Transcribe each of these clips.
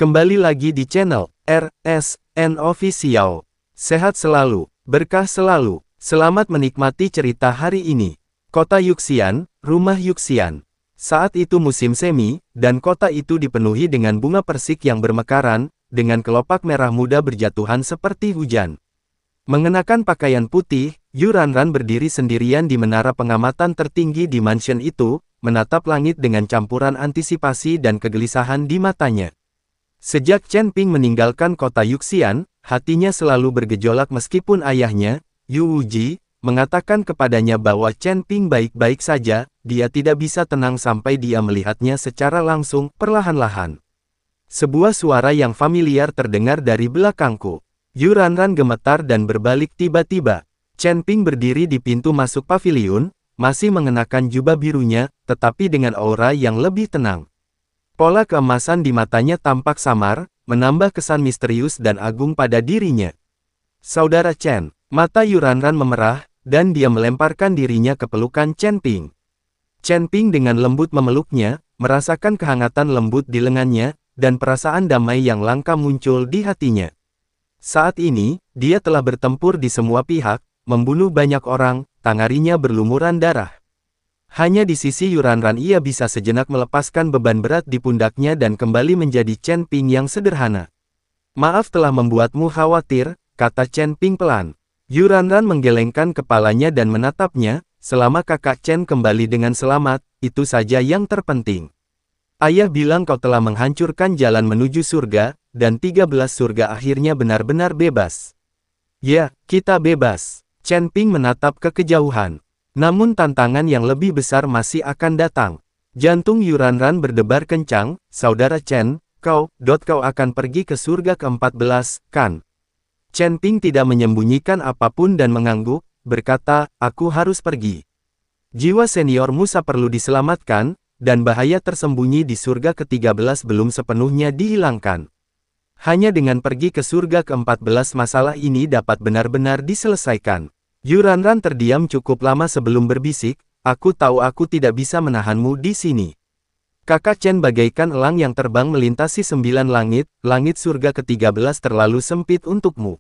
Kembali lagi di channel RSN Official. Sehat selalu, berkah selalu. Selamat menikmati cerita hari ini. Kota Yuxian, rumah Yuxian. Saat itu musim semi, dan kota itu dipenuhi dengan bunga persik yang bermekaran, dengan kelopak merah muda berjatuhan seperti hujan. Mengenakan pakaian putih, Yuranran berdiri sendirian di menara pengamatan tertinggi di mansion itu, menatap langit dengan campuran antisipasi dan kegelisahan di matanya. Sejak Chen Ping meninggalkan kota Yuxian, hatinya selalu bergejolak meskipun ayahnya, Yu Wuji, mengatakan kepadanya bahwa Chen Ping baik-baik saja, dia tidak bisa tenang sampai dia melihatnya secara langsung, perlahan-lahan. Sebuah suara yang familiar terdengar dari belakangku. Yuranran gemetar dan berbalik tiba-tiba. Chen Ping berdiri di pintu masuk paviliun, masih mengenakan jubah birunya, tetapi dengan aura yang lebih tenang. Pola keemasan di matanya tampak samar, menambah kesan misterius dan agung pada dirinya. Saudara Chen, mata Yuranran memerah, dan dia melemparkan dirinya ke pelukan Chen Ping. Chen Ping dengan lembut memeluknya, merasakan kehangatan lembut di lengannya, dan perasaan damai yang langka muncul di hatinya. Saat ini, dia telah bertempur di semua pihak, membunuh banyak orang, tangarinya berlumuran darah. Hanya di sisi Yuranran ia bisa sejenak melepaskan beban berat di pundaknya dan kembali menjadi Chen Ping yang sederhana. Maaf telah membuatmu khawatir, kata Chen Ping pelan. Yuranran menggelengkan kepalanya dan menatapnya, selama kakak Chen kembali dengan selamat, itu saja yang terpenting. Ayah bilang kau telah menghancurkan jalan menuju surga, dan 13 surga akhirnya benar-benar bebas. Ya, kita bebas. Chen Ping menatap ke kejauhan. Namun tantangan yang lebih besar masih akan datang. Jantung Yuranran berdebar kencang, saudara Chen, kau akan pergi ke surga ke-14, kan? Chen Ping tidak menyembunyikan apapun dan mengangguk, berkata, aku harus pergi. Jiwa senior Musa perlu diselamatkan, dan bahaya tersembunyi di surga ke-13 belum sepenuhnya dihilangkan. Hanya dengan pergi ke surga ke-14 masalah ini dapat benar-benar diselesaikan. Yuranran terdiam cukup lama sebelum berbisik, aku tahu aku tidak bisa menahanmu di sini. Kakak Chen bagaikan elang yang terbang melintasi 9 langit, langit surga ke-13 terlalu sempit untukmu.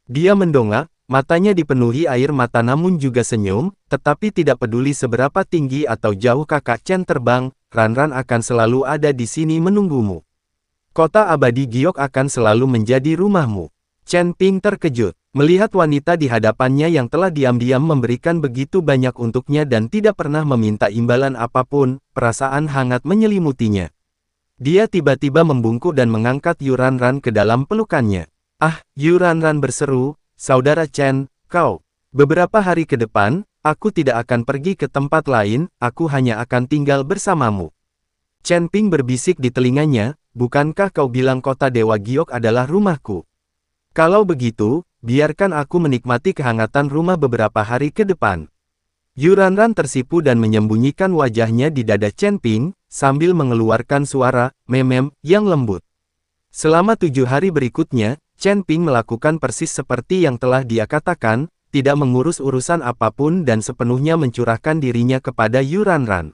Dia mendongak, matanya dipenuhi air mata namun juga senyum, tetapi tidak peduli seberapa tinggi atau jauh kakak Chen terbang, Ranran akan selalu ada di sini menunggumu. Kota abadi Giok akan selalu menjadi rumahmu. Chen Ping terkejut, melihat wanita di hadapannya yang telah diam-diam memberikan begitu banyak untuknya dan tidak pernah meminta imbalan apapun, perasaan hangat menyelimutinya. Dia tiba-tiba membungkuk dan mengangkat Yuranran ke dalam pelukannya. Ah, Yuranran berseru, saudara Chen, kau. Beberapa hari ke depan, aku tidak akan pergi ke tempat lain, aku hanya akan tinggal bersamamu. Chen Ping berbisik di telinganya, bukankah kau bilang kota Dewa Giok adalah rumahku? Kalau begitu, biarkan aku menikmati kehangatan rumah beberapa hari ke depan. Yuranran tersipu dan menyembunyikan wajahnya di dada Chen Ping, sambil mengeluarkan suara, memem, yang lembut. Selama 7 hari berikutnya, Chen Ping melakukan persis seperti yang telah dia katakan, tidak mengurus urusan apapun dan sepenuhnya mencurahkan dirinya kepada Yuranran.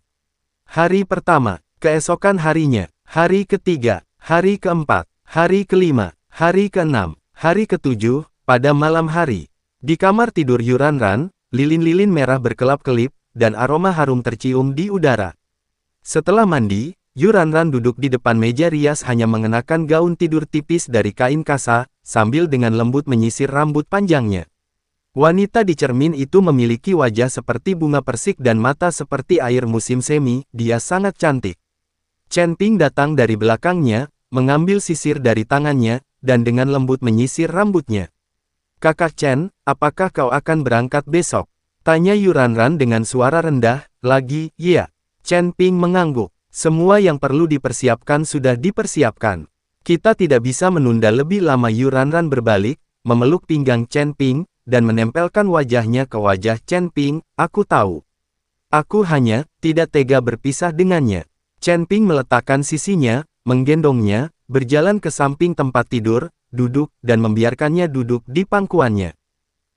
Hari pertama, keesokan harinya, hari ketiga, hari keempat, hari kelima, hari keenam. Hari ke-7, pada malam hari. Di kamar tidur Yuranran, lilin-lilin merah berkelap-kelip, dan aroma harum tercium di udara. Setelah mandi, Yuranran duduk di depan meja rias hanya mengenakan gaun tidur tipis dari kain kasa, sambil dengan lembut menyisir rambut panjangnya. Wanita di cermin itu memiliki wajah seperti bunga persik dan mata seperti air musim semi, dia sangat cantik. Chen Ping datang dari belakangnya, mengambil sisir dari tangannya, dan dengan lembut menyisir rambutnya. Kakak Chen, apakah kau akan berangkat besok? Tanya Yuranran dengan suara rendah, lagi, iya. Chen Ping mengangguk. Semua yang perlu dipersiapkan sudah dipersiapkan. Kita tidak bisa menunda lebih lama. Yuranran berbalik, memeluk pinggang Chen Ping, dan menempelkan wajahnya ke wajah Chen Ping, aku tahu. Aku hanya, tidak tega berpisah dengannya. Chen Ping meletakkan sisinya, menggendongnya, berjalan ke samping tempat tidur, duduk, dan membiarkannya duduk di pangkuannya.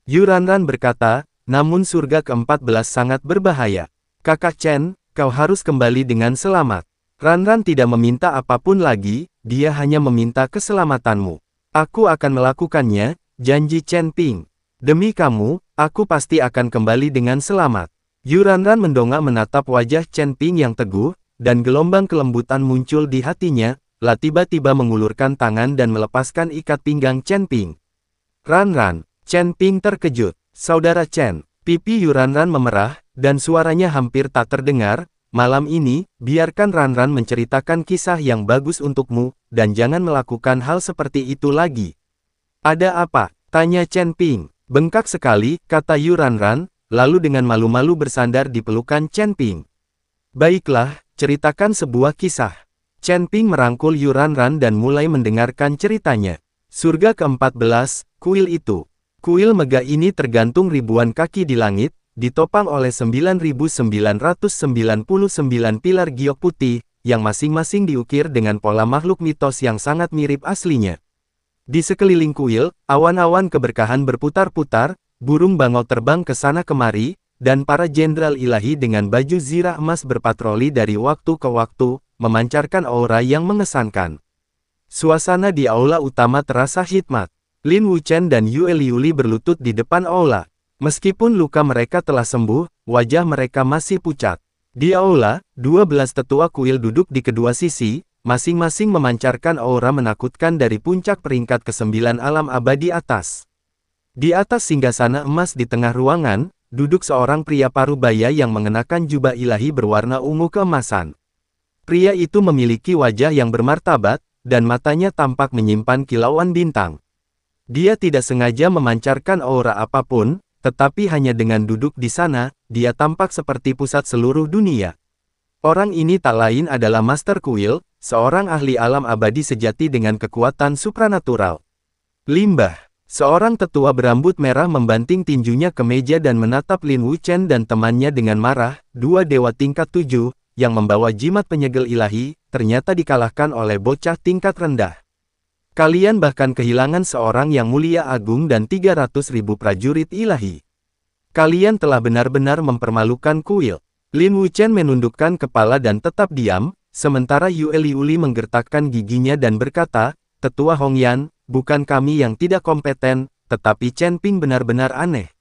Yuranran berkata, namun surga ke-14 sangat berbahaya. Kakak Chen, kau harus kembali dengan selamat. Ranran tidak meminta apapun lagi, dia hanya meminta keselamatanmu. Aku akan melakukannya, janji Chen Ping. Demi kamu, aku pasti akan kembali dengan selamat. Yu Ranran mendongak menatap wajah Chen Ping yang teguh, dan gelombang kelembutan muncul di hatinya, lalu tiba-tiba mengulurkan tangan dan melepaskan ikat pinggang Chen Ping. Ranran, Chen Ping terkejut. Saudara Chen, pipi Yu Ranran memerah, dan suaranya hampir tak terdengar. Malam ini, biarkan Ranran menceritakan kisah yang bagus untukmu, dan jangan melakukan hal seperti itu lagi. Ada apa? Tanya Chen Ping. Bengkak sekali, kata Yu Ranran, lalu dengan malu-malu bersandar di pelukan Chen Ping. Baiklah, ceritakan sebuah kisah. Chen Ping merangkul Yu Ranran dan mulai mendengarkan ceritanya. Surga ke-14, kuil itu. Kuil megah ini tergantung ribuan kaki di langit, ditopang oleh 9.999 pilar giok putih, yang masing-masing diukir dengan pola makhluk mitos yang sangat mirip aslinya. Di sekeliling kuil, awan-awan keberkahan berputar-putar, burung bangau terbang ke sana kemari, dan para jenderal ilahi dengan baju zirah emas berpatroli dari waktu ke waktu, memancarkan aura yang mengesankan. Suasana di aula utama terasa hikmat. Lin Wuchen dan Yue Liuli berlutut di depan aula. Meskipun luka mereka telah sembuh, wajah mereka masih pucat. Di aula, 12 tetua kuil duduk di kedua sisi, masing-masing memancarkan aura menakutkan dari puncak peringkat ke-9 alam abadi atas. Di atas singgasana emas di tengah ruangan, duduk seorang pria parubaya yang mengenakan jubah ilahi berwarna ungu keemasan. Pria itu memiliki wajah yang bermartabat, dan matanya tampak menyimpan kilauan bintang. Dia tidak sengaja memancarkan aura apapun, tetapi hanya dengan duduk di sana, dia tampak seperti pusat seluruh dunia. Orang ini tak lain adalah Master Kuil, seorang ahli alam abadi sejati dengan kekuatan supranatural. Limbah, seorang tetua berambut merah membanting tinjunya ke meja dan menatap Lin Wuchen dan temannya dengan marah. Dua dewa tingkat 7, yang membawa jimat penyegel ilahi, ternyata dikalahkan oleh bocah tingkat rendah. Kalian bahkan kehilangan seorang yang mulia agung dan 300.000 prajurit ilahi. Kalian telah benar-benar mempermalukan kuil. Lin Wuchen menundukkan kepala dan tetap diam, sementara Yue Liuli menggertakkan giginya dan berkata, Tetua Hongyan, bukan kami yang tidak kompeten, tetapi Chen Ping benar-benar aneh.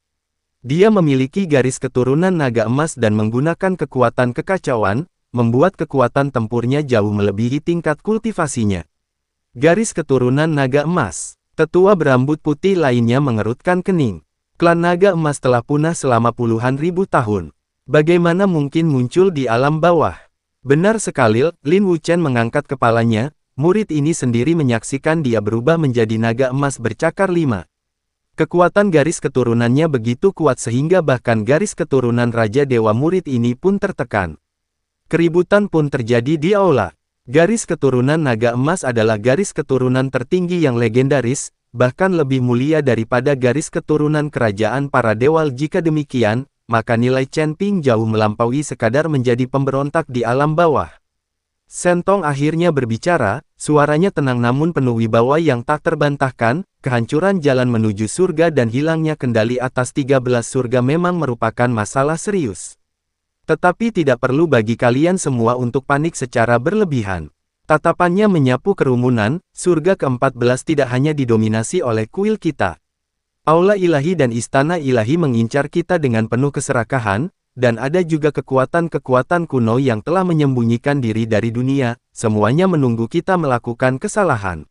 Dia memiliki garis keturunan naga emas dan menggunakan kekuatan kekacauan, membuat kekuatan tempurnya jauh melebihi tingkat kultivasinya. Garis keturunan naga emas. Tetua berambut putih lainnya mengerutkan kening. Klan naga emas telah punah selama puluhan ribu tahun. Bagaimana mungkin muncul di alam bawah? Benar sekali, Lin Wuchen mengangkat kepalanya, murid ini sendiri menyaksikan dia berubah menjadi naga emas bercakar 5. Kekuatan garis keturunannya begitu kuat sehingga bahkan garis keturunan Raja Dewa murid ini pun tertekan. Keributan pun terjadi di aula. Garis keturunan naga emas adalah garis keturunan tertinggi yang legendaris, bahkan lebih mulia daripada garis keturunan kerajaan para dewa. Jika demikian, maka nilai Chen Ping jauh melampaui sekadar menjadi pemberontak di alam bawah. Shen Tong akhirnya berbicara, suaranya tenang namun penuh wibawa yang tak terbantahkan. Kehancuran jalan menuju surga dan hilangnya kendali atas 13 surga memang merupakan masalah serius. Tetapi tidak perlu bagi kalian semua untuk panik secara berlebihan. Tatapannya menyapu kerumunan, surga ke-14 tidak hanya didominasi oleh kuil kita. Aula ilahi dan istana ilahi mengincar kita dengan penuh keserakahan, dan ada juga kekuatan-kekuatan kuno yang telah menyembunyikan diri dari dunia, semuanya menunggu kita melakukan kesalahan.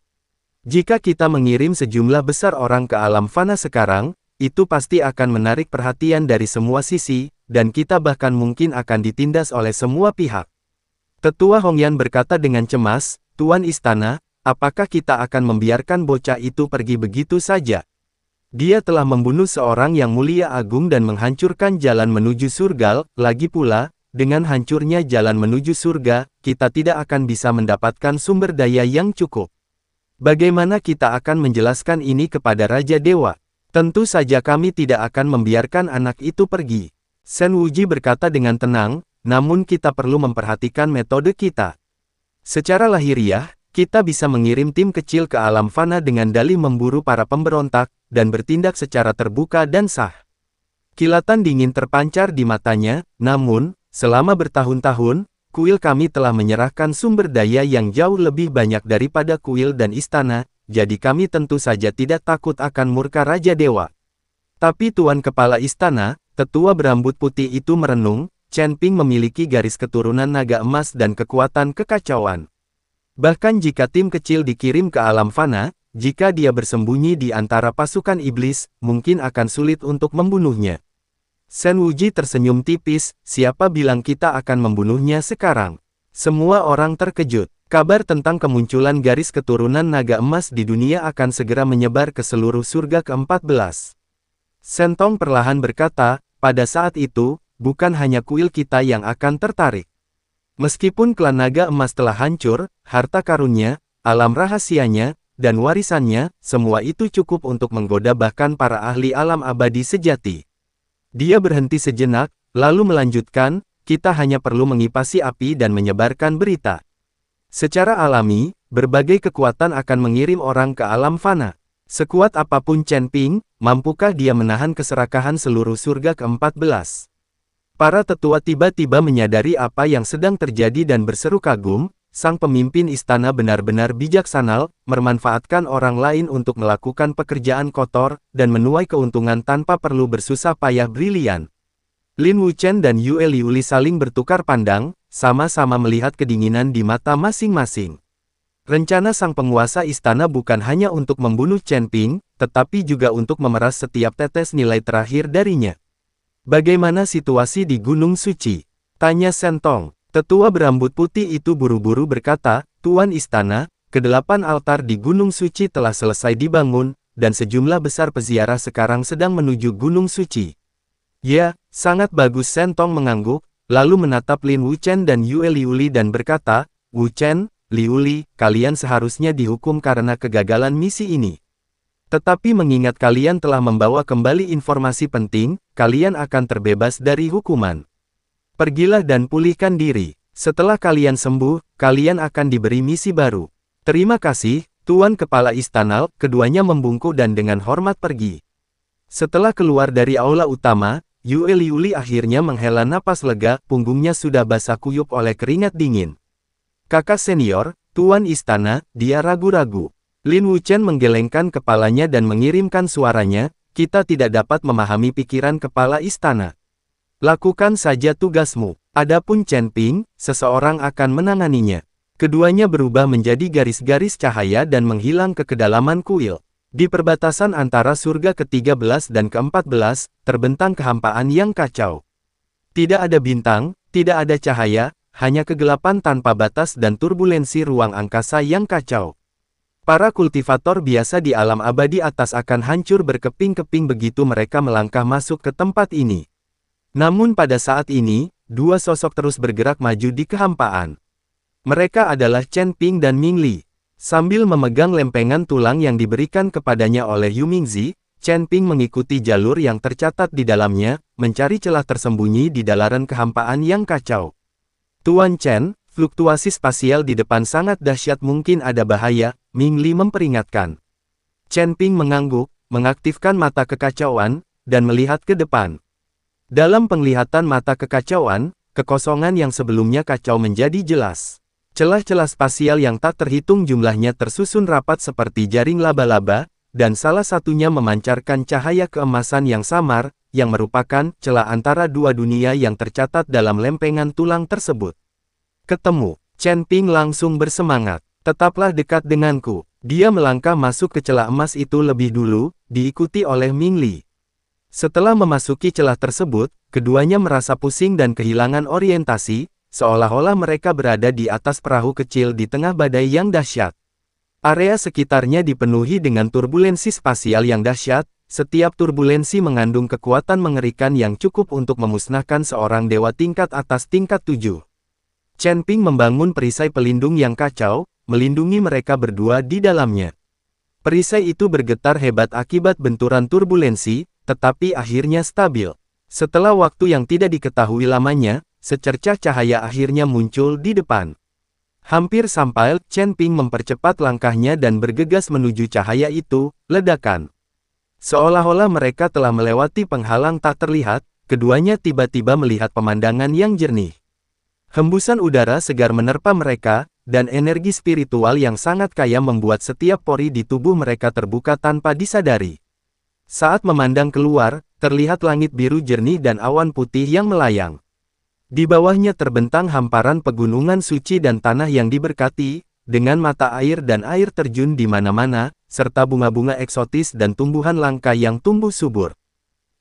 Jika kita mengirim sejumlah besar orang ke alam fana sekarang, itu pasti akan menarik perhatian dari semua sisi, dan kita bahkan mungkin akan ditindas oleh semua pihak. Tetua Hongyan berkata dengan cemas, Tuan Istana, apakah kita akan membiarkan bocah itu pergi begitu saja? Dia telah membunuh seorang yang mulia agung dan menghancurkan jalan menuju surga, lagi pula, dengan hancurnya jalan menuju surga, kita tidak akan bisa mendapatkan sumber daya yang cukup. Bagaimana kita akan menjelaskan ini kepada Raja Dewa? Tentu saja kami tidak akan membiarkan anak itu pergi. Shen Wuji berkata dengan tenang, namun kita perlu memperhatikan metode kita. Secara lahiriah, kita bisa mengirim tim kecil ke alam fana dengan dalih memburu para pemberontak, dan bertindak secara terbuka dan sah. Kilatan dingin terpancar di matanya, namun, selama bertahun-tahun, kuil kami telah menyerahkan sumber daya yang jauh lebih banyak daripada kuil dan istana, jadi kami tentu saja tidak takut akan murka Raja Dewa. Tapi Tuan Kepala Istana, tetua berambut putih itu merenung, Chen Ping memiliki garis keturunan naga emas dan kekuatan kekacauan. Bahkan jika tim kecil dikirim ke alam fana, jika dia bersembunyi di antara pasukan iblis, mungkin akan sulit untuk membunuhnya. Shen Wuji tersenyum tipis, siapa bilang kita akan membunuhnya sekarang? Semua orang terkejut. Kabar tentang kemunculan garis keturunan naga emas di dunia akan segera menyebar ke seluruh surga ke-14. Shen Tong perlahan berkata, pada saat itu, bukan hanya kuil kita yang akan tertarik. Meskipun klan naga emas telah hancur, harta karunnya, alam rahasianya, dan warisannya, semua itu cukup untuk menggoda bahkan para ahli alam abadi sejati. Dia berhenti sejenak, lalu melanjutkan, kita hanya perlu mengipasi api dan menyebarkan berita. Secara alami, berbagai kekuatan akan mengirim orang ke alam fana. Sekuat apapun Chen Ping, mampukah dia menahan keserakahan seluruh surga ke-14? Para tetua tiba-tiba menyadari apa yang sedang terjadi dan berseru kagum, sang pemimpin istana benar-benar bijaksana, memanfaatkan orang lain untuk melakukan pekerjaan kotor, dan menuai keuntungan tanpa perlu bersusah payah brilian. Lin Wuchen dan Yue Liuli saling bertukar pandang, sama-sama melihat kedinginan di mata masing-masing. Rencana sang penguasa istana bukan hanya untuk membunuh Chen Ping, tetapi juga untuk memeras setiap tetes nilai terakhir darinya. Bagaimana situasi di Gunung Suci? Tanya Shen Tong. Tetua berambut putih itu buru-buru berkata, Tuan Istana, ke-8 altar di Gunung Suci telah selesai dibangun, dan sejumlah besar peziarah sekarang sedang menuju Gunung Suci. Ya, sangat bagus. Shen Tong mengangguk, lalu menatap Lin Wuchen dan Yue Liuli dan berkata, Wuchen, Liuli, kalian seharusnya dihukum karena kegagalan misi ini. Tetapi mengingat kalian telah membawa kembali informasi penting, kalian akan terbebas dari hukuman. Pergilah dan pulihkan diri. Setelah kalian sembuh, kalian akan diberi misi baru. Terima kasih, Tuan Kepala Istana. Keduanya membungkuk dan dengan hormat pergi. Setelah keluar dari aula utama, Yue Liuli akhirnya menghela napas lega, punggungnya sudah basah kuyup oleh keringat dingin. Kakak senior, Tuan Istana, dia ragu-ragu. Lin Wuchen menggelengkan kepalanya dan mengirimkan suaranya, kita tidak dapat memahami pikiran Kepala Istana. Lakukan saja tugasmu. Adapun Chen Ping, seseorang akan menanganinya. Keduanya berubah menjadi garis-garis cahaya dan menghilang ke kedalaman kuil. Di perbatasan antara surga ke-13 dan ke-14, terbentang kehampaan yang kacau. Tidak ada bintang, tidak ada cahaya, hanya kegelapan tanpa batas dan turbulensi ruang angkasa yang kacau. Para kultivator biasa di alam abadi atas akan hancur berkeping-keping begitu mereka melangkah masuk ke tempat ini. Namun pada saat ini, dua sosok terus bergerak maju di kehampaan. Mereka adalah Chen Ping dan Ming Li. Sambil memegang lempengan tulang yang diberikan kepadanya oleh Yu Mingzi, Chen Ping mengikuti jalur yang tercatat di dalamnya, mencari celah tersembunyi di dalaran kehampaan yang kacau. Tuan Chen, fluktuasi spasial di depan sangat dahsyat, mungkin ada bahaya, Ming Li memperingatkan. Chen Ping mengangguk, mengaktifkan mata kekacauan, dan melihat ke depan. Dalam penglihatan mata kekacauan, kekosongan yang sebelumnya kacau menjadi jelas. Celah-celah spasial yang tak terhitung jumlahnya tersusun rapat seperti jaring laba-laba, dan salah satunya memancarkan cahaya keemasan yang samar, yang merupakan celah antara dua dunia yang tercatat dalam lempengan tulang tersebut. Ketemu, Chen Ping langsung bersemangat. Tetaplah dekat denganku. Dia melangkah masuk ke celah emas itu lebih dulu, diikuti oleh Ming Li. Setelah memasuki celah tersebut, keduanya merasa pusing dan kehilangan orientasi, seolah-olah mereka berada di atas perahu kecil di tengah badai yang dahsyat. Area sekitarnya dipenuhi dengan turbulensi spasial yang dahsyat, setiap turbulensi mengandung kekuatan mengerikan yang cukup untuk memusnahkan seorang dewa tingkat atas tingkat 7. Chen Ping membangun perisai pelindung yang kacau, melindungi mereka berdua di dalamnya. Perisai itu bergetar hebat akibat benturan turbulensi, tetapi akhirnya stabil. Setelah waktu yang tidak diketahui lamanya, secercah cahaya akhirnya muncul di depan. Hampir sampai, Chen Ping mempercepat langkahnya dan bergegas menuju cahaya itu, ledakan. Seolah-olah mereka telah melewati penghalang tak terlihat, keduanya tiba-tiba melihat pemandangan yang jernih. Hembusan udara segar menerpa mereka, dan energi spiritual yang sangat kaya membuat setiap pori di tubuh mereka terbuka tanpa disadari. Saat memandang keluar, terlihat langit biru jernih dan awan putih yang melayang. Di bawahnya terbentang hamparan pegunungan suci dan tanah yang diberkati, dengan mata air dan air terjun di mana-mana, serta bunga-bunga eksotis dan tumbuhan langka yang tumbuh subur.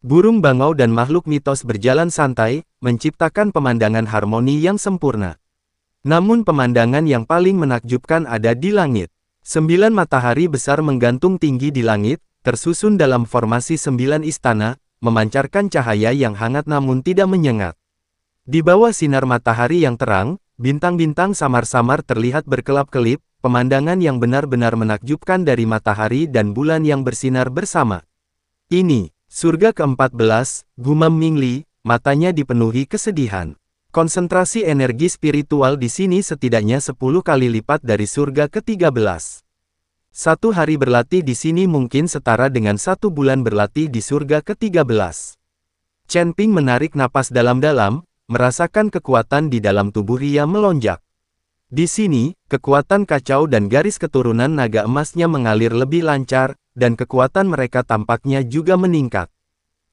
Burung bangau dan makhluk mitos berjalan santai, menciptakan pemandangan harmoni yang sempurna. Namun pemandangan yang paling menakjubkan ada di langit. 9 matahari besar menggantung tinggi di langit, tersusun dalam formasi 9 istana, memancarkan cahaya yang hangat namun tidak menyengat. Di bawah sinar matahari yang terang, bintang-bintang samar-samar terlihat berkelap-kelip, pemandangan yang benar-benar menakjubkan dari matahari dan bulan yang bersinar bersama. Ini surga ke-14, gumam Mingli, matanya dipenuhi kesedihan. Konsentrasi energi spiritual di sini setidaknya 10 kali lipat dari surga ke-13. Satu hari berlatih di sini mungkin setara dengan 1 bulan berlatih di surga ke-13. Chen Ping menarik napas dalam-dalam, merasakan kekuatan di dalam tubuh Ria melonjak. Di sini, kekuatan kacau dan garis keturunan naga emasnya mengalir lebih lancar, dan kekuatan mereka tampaknya juga meningkat.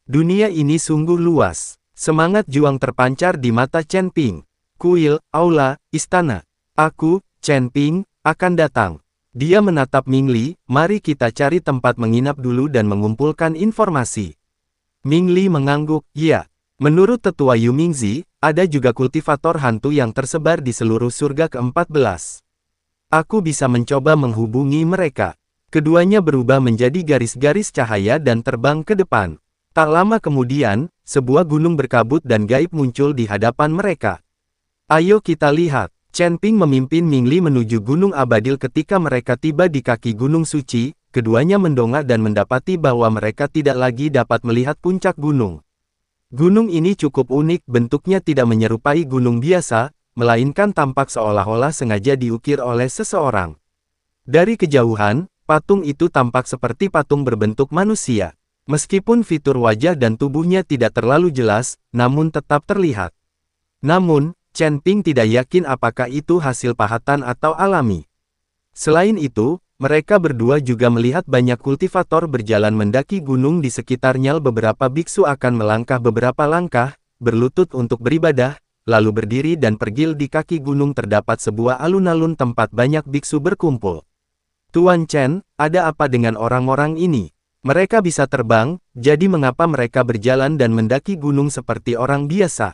Dunia ini sungguh luas. Semangat juang terpancar di mata Chen Ping. Kuil, aula, istana. Aku, Chen Ping, akan datang. Dia menatap Mingli, mari kita cari tempat menginap dulu dan mengumpulkan informasi. Mingli mengangguk, ya. Menurut tetua Yu Mingzi, ada juga kultivator hantu yang tersebar di seluruh surga ke-14. Aku bisa mencoba menghubungi mereka. Keduanya berubah menjadi garis-garis cahaya dan terbang ke depan. Tak lama kemudian, sebuah gunung berkabut dan gaib muncul di hadapan mereka. Ayo kita lihat. Chen Ping memimpin Mingli menuju Gunung Abadil ketika mereka tiba di kaki Gunung Suci, keduanya mendongak dan mendapati bahwa mereka tidak lagi dapat melihat puncak gunung. Gunung ini cukup unik, bentuknya tidak menyerupai gunung biasa, melainkan tampak seolah-olah sengaja diukir oleh seseorang. Dari kejauhan, patung itu tampak seperti patung berbentuk manusia. Meskipun fitur wajah dan tubuhnya tidak terlalu jelas, namun tetap terlihat. Namun, Chen Ping tidak yakin apakah itu hasil pahatan atau alami. Selain itu, mereka berdua juga melihat banyak kultivator berjalan mendaki gunung di sekitarnya. Beberapa biksu akan melangkah beberapa langkah, berlutut untuk beribadah, lalu berdiri dan pergil di kaki gunung. Terdapat sebuah alun-alun tempat banyak biksu berkumpul. Tuan Chen, ada apa dengan orang-orang ini? Mereka bisa terbang, jadi mengapa mereka berjalan dan mendaki gunung seperti orang biasa?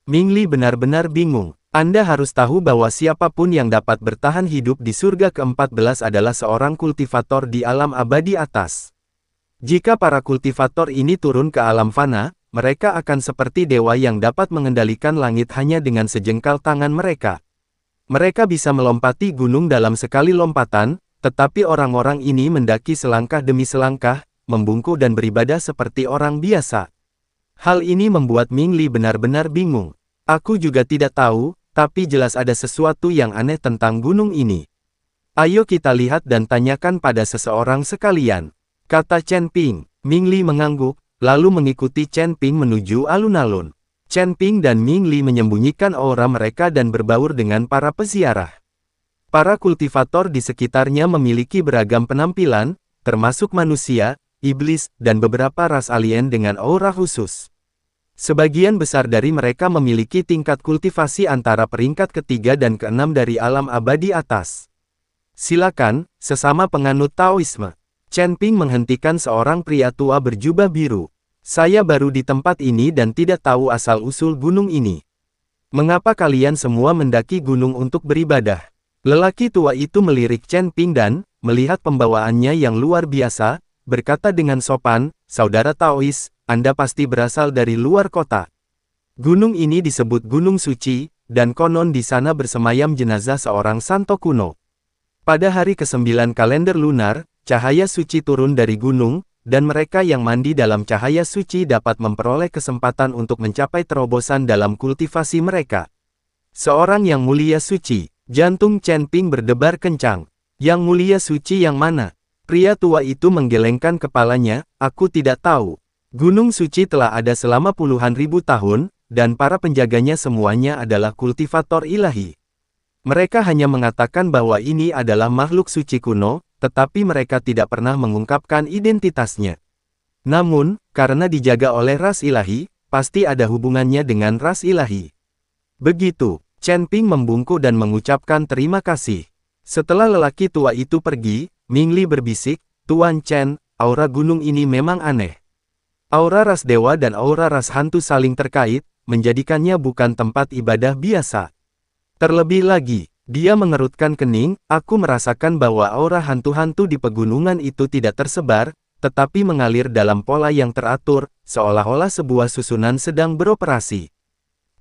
Mingli benar-benar bingung. Anda harus tahu bahwa siapapun yang dapat bertahan hidup di surga ke-14 adalah seorang kultivator di alam abadi atas. Jika para kultivator ini turun ke alam fana, mereka akan seperti dewa yang dapat mengendalikan langit hanya dengan sejengkal tangan mereka. Mereka bisa melompati gunung dalam sekali lompatan, tetapi orang-orang ini mendaki selangkah demi selangkah, membungkuk dan beribadah seperti orang biasa. Hal ini membuat Mingli benar-benar bingung. Aku juga tidak tahu, tapi jelas ada sesuatu yang aneh tentang gunung ini. Ayo kita lihat dan tanyakan pada seseorang sekalian, kata Chen Ping. Mingli mengangguk, lalu mengikuti Chen Ping menuju alun-alun. Chen Ping dan Mingli menyembunyikan aura mereka dan berbaur dengan para peziarah. Para kultivator di sekitarnya memiliki beragam penampilan, termasuk manusia, iblis, dan beberapa ras alien dengan aura khusus. Sebagian besar dari mereka memiliki tingkat kultivasi antara peringkat ketiga dan keenam dari alam abadi atas. Silakan, sesama penganut Taoisme. Chen Ping menghentikan seorang pria tua berjubah biru. Saya baru di tempat ini dan tidak tahu asal-usul gunung ini. Mengapa kalian semua mendaki gunung untuk beribadah? Lelaki tua itu melirik Chen Ping dan, melihat pembawaannya yang luar biasa, berkata dengan sopan, "Saudara Taois, Anda pasti berasal dari luar kota. Gunung ini disebut Gunung Suci, dan konon di sana bersemayam jenazah seorang santo kuno. Pada hari ke-9 kalender lunar, cahaya suci turun dari gunung, dan mereka yang mandi dalam cahaya suci dapat memperoleh kesempatan untuk mencapai terobosan dalam kultivasi mereka." Seorang yang mulia suci. Jantung Chen Ping berdebar kencang. Yang mulia suci yang mana? Pria tua itu menggelengkan kepalanya, aku tidak tahu. Gunung Suci telah ada selama puluhan ribu tahun, dan para penjaganya semuanya adalah kultivator ilahi. Mereka hanya mengatakan bahwa ini adalah makhluk suci kuno, tetapi mereka tidak pernah mengungkapkan identitasnya. Namun, karena dijaga oleh ras ilahi, pasti ada hubungannya dengan ras ilahi. Begitu, Chen Ping membungkuk dan mengucapkan terima kasih. Setelah lelaki tua itu pergi, Ming Li berbisik, "Tuan Chen, aura gunung ini memang aneh. Aura ras dewa dan aura ras hantu saling terkait, menjadikannya bukan tempat ibadah biasa. Terlebih lagi," dia mengerutkan kening, "aku merasakan bahwa aura hantu-hantu di pegunungan itu tidak tersebar, tetapi mengalir dalam pola yang teratur, seolah-olah sebuah susunan sedang beroperasi."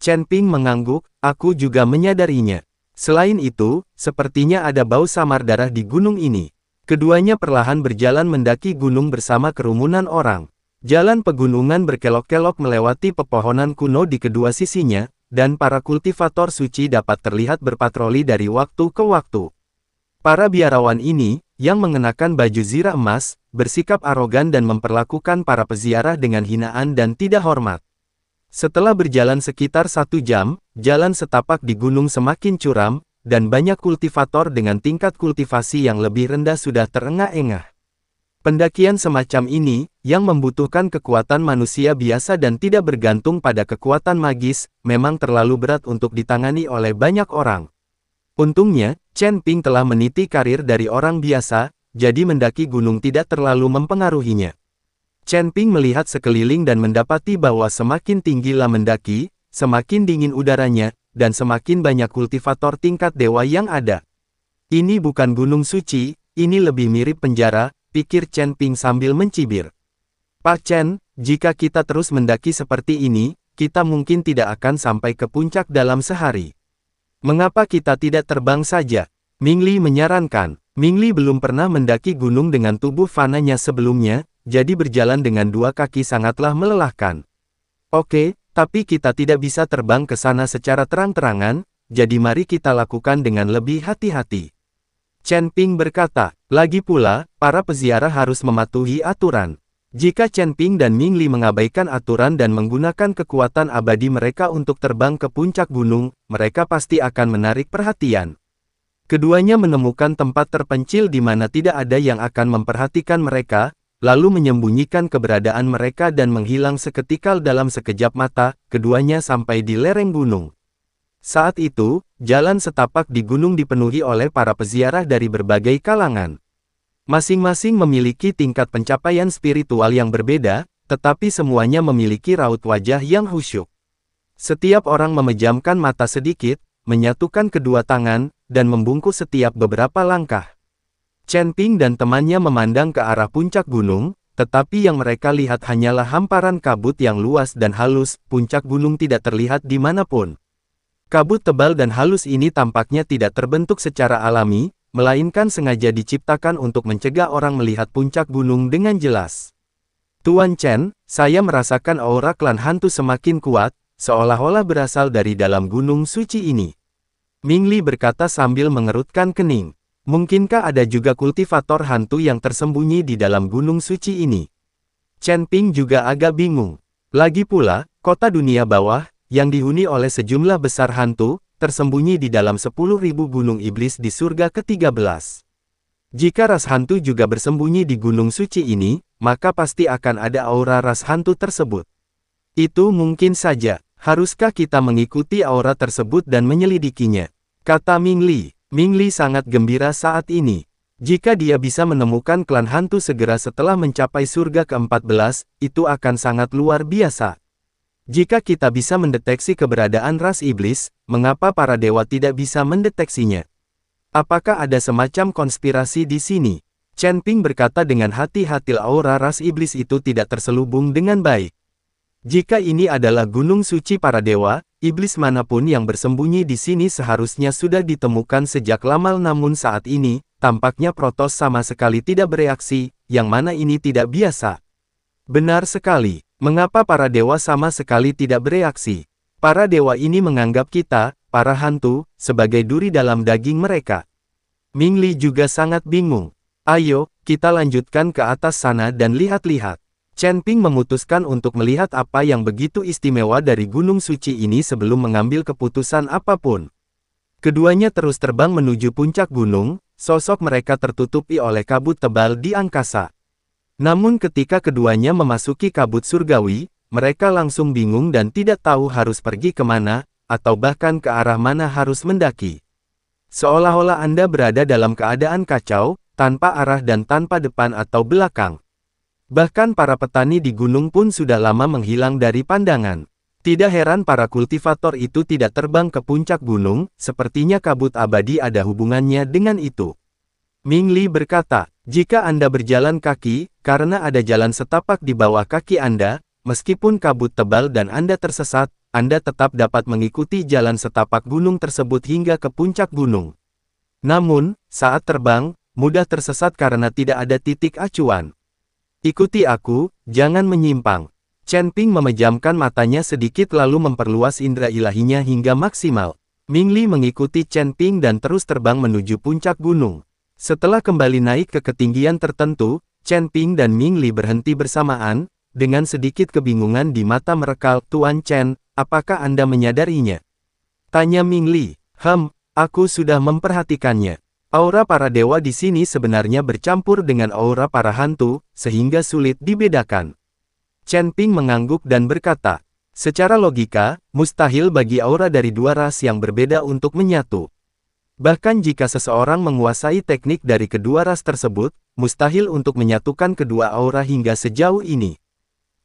Chen Ping mengangguk, "Aku juga menyadarinya. Selain itu, sepertinya ada bau samar darah di gunung ini." Keduanya perlahan berjalan mendaki gunung bersama kerumunan orang. Jalan pegunungan berkelok-kelok melewati pepohonan kuno di kedua sisinya, dan para kultivator suci dapat terlihat berpatroli dari waktu ke waktu. Para biarawan ini, yang mengenakan baju zirah emas, bersikap arogan dan memperlakukan para peziarah dengan hinaan dan tidak hormat. Setelah berjalan sekitar 1 jam, jalan setapak di gunung semakin curam, dan banyak kultivator dengan tingkat kultivasi yang lebih rendah sudah terengah-engah. Pendakian semacam ini, yang membutuhkan kekuatan manusia biasa dan tidak bergantung pada kekuatan magis, memang terlalu berat untuk ditangani oleh banyak orang. Untungnya, Chen Ping telah meniti karir dari orang biasa, jadi mendaki gunung tidak terlalu mempengaruhinya. Chen Ping melihat sekeliling dan mendapati bahwa semakin tinggilah mendaki, semakin dingin udaranya, dan semakin banyak kultivator tingkat dewa yang ada. "Ini bukan gunung suci, ini lebih mirip penjara," pikir Chen Ping sambil mencibir. "Pak Chen, jika kita terus mendaki seperti ini, kita mungkin tidak akan sampai ke puncak dalam sehari. Mengapa kita tidak terbang saja?" Ming Li menyarankan. Ming Li belum pernah mendaki gunung dengan tubuh fananya sebelumnya, jadi berjalan dengan 2 kaki sangatlah melelahkan. "Oke, tapi kita tidak bisa terbang ke sana secara terang-terangan, jadi mari kita lakukan dengan lebih hati-hati." Chen Ping berkata, "Lagi pula, para peziarah harus mematuhi aturan. Jika Chen Ping dan Ming Li mengabaikan aturan dan menggunakan kekuatan abadi mereka untuk terbang ke puncak gunung, mereka pasti akan menarik perhatian." Keduanya menemukan tempat terpencil di mana tidak ada yang akan memperhatikan mereka, lalu menyembunyikan keberadaan mereka dan menghilang seketika dalam sekejap mata. Keduanya sampai di lereng gunung. Saat itu, jalan setapak di gunung dipenuhi oleh para peziarah dari berbagai kalangan. Masing-masing memiliki tingkat pencapaian spiritual yang berbeda, tetapi semuanya memiliki raut wajah yang khusyuk. Setiap orang memejamkan mata sedikit, menyatukan kedua tangan, dan membungkuk setiap beberapa langkah. Chen Ping dan temannya memandang ke arah puncak gunung, tetapi yang mereka lihat hanyalah hamparan kabut yang luas dan halus. Puncak gunung tidak terlihat di manapun. Kabut tebal dan halus ini tampaknya tidak terbentuk secara alami, melainkan sengaja diciptakan untuk mencegah orang melihat puncak gunung dengan jelas. "Tuan Chen, saya merasakan aura klan hantu semakin kuat, seolah-olah berasal dari dalam gunung suci ini." Ming Li berkata sambil mengerutkan kening. "Mungkinkah ada juga kultivator hantu yang tersembunyi di dalam gunung suci ini?" Chen Ping juga agak bingung. Lagi pula, kota dunia bawah, yang dihuni oleh sejumlah besar hantu, tersembunyi di dalam 10.000 gunung iblis di surga ke-13. Jika ras hantu juga bersembunyi di gunung suci ini, maka pasti akan ada aura ras hantu tersebut. "Itu mungkin saja. Haruskah kita mengikuti aura tersebut dan menyelidikinya?" kata Ming Li. Ming Li sangat gembira saat ini. Jika dia bisa menemukan klan hantu segera setelah mencapai surga ke-14, itu akan sangat luar biasa. Jika kita bisa mendeteksi keberadaan ras iblis, mengapa para dewa tidak bisa mendeteksinya? Apakah ada semacam konspirasi di sini? Chen Ping berkata dengan hati-hati, aura ras iblis itu tidak terselubung dengan baik. Jika ini adalah gunung suci para dewa, iblis manapun yang bersembunyi di sini seharusnya sudah ditemukan sejak lama, namun saat ini, tampaknya Protoss sama sekali tidak bereaksi, yang mana ini tidak biasa. Benar sekali. Mengapa para dewa sama sekali tidak bereaksi? Para dewa ini menganggap kita, para hantu, sebagai duri dalam daging mereka. Ming Li juga sangat bingung. Ayo, kita lanjutkan ke atas sana dan lihat-lihat. Chen Ping memutuskan untuk melihat apa yang begitu istimewa dari Gunung Suci ini sebelum mengambil keputusan apapun. Keduanya terus terbang menuju puncak gunung, sosok mereka tertutupi oleh kabut tebal di angkasa. Namun ketika keduanya memasuki kabut surgawi, mereka langsung bingung dan tidak tahu harus pergi kemana, atau bahkan ke arah mana harus mendaki. Seolah-olah Anda berada dalam keadaan kacau, tanpa arah dan tanpa depan atau belakang. Bahkan para petani di gunung pun sudah lama menghilang dari pandangan. Tidak heran para kultivator itu tidak terbang ke puncak gunung, sepertinya kabut abadi ada hubungannya dengan itu. Ming Li berkata, jika Anda berjalan kaki, karena ada jalan setapak di bawah kaki Anda, meskipun kabut tebal dan Anda tersesat, Anda tetap dapat mengikuti jalan setapak gunung tersebut hingga ke puncak gunung. Namun, saat terbang, mudah tersesat karena tidak ada titik acuan. Ikuti aku, jangan menyimpang. Chen Ping memejamkan matanya sedikit lalu memperluas indera ilahinya hingga maksimal. Ming Li mengikuti Chen Ping dan terus terbang menuju puncak gunung. Setelah kembali naik ke ketinggian tertentu, Chen Ping dan Ming Li berhenti bersamaan, dengan sedikit kebingungan di mata mereka. Tuan Chen, apakah Anda menyadarinya? Tanya Ming Li. Aku sudah memperhatikannya. Aura para dewa di sini sebenarnya bercampur dengan aura para hantu, sehingga sulit dibedakan. Chen Ping mengangguk dan berkata, secara logika, mustahil bagi aura dari dua ras yang berbeda untuk menyatu. Bahkan jika seseorang menguasai teknik dari kedua ras tersebut, mustahil untuk menyatukan kedua aura hingga sejauh ini.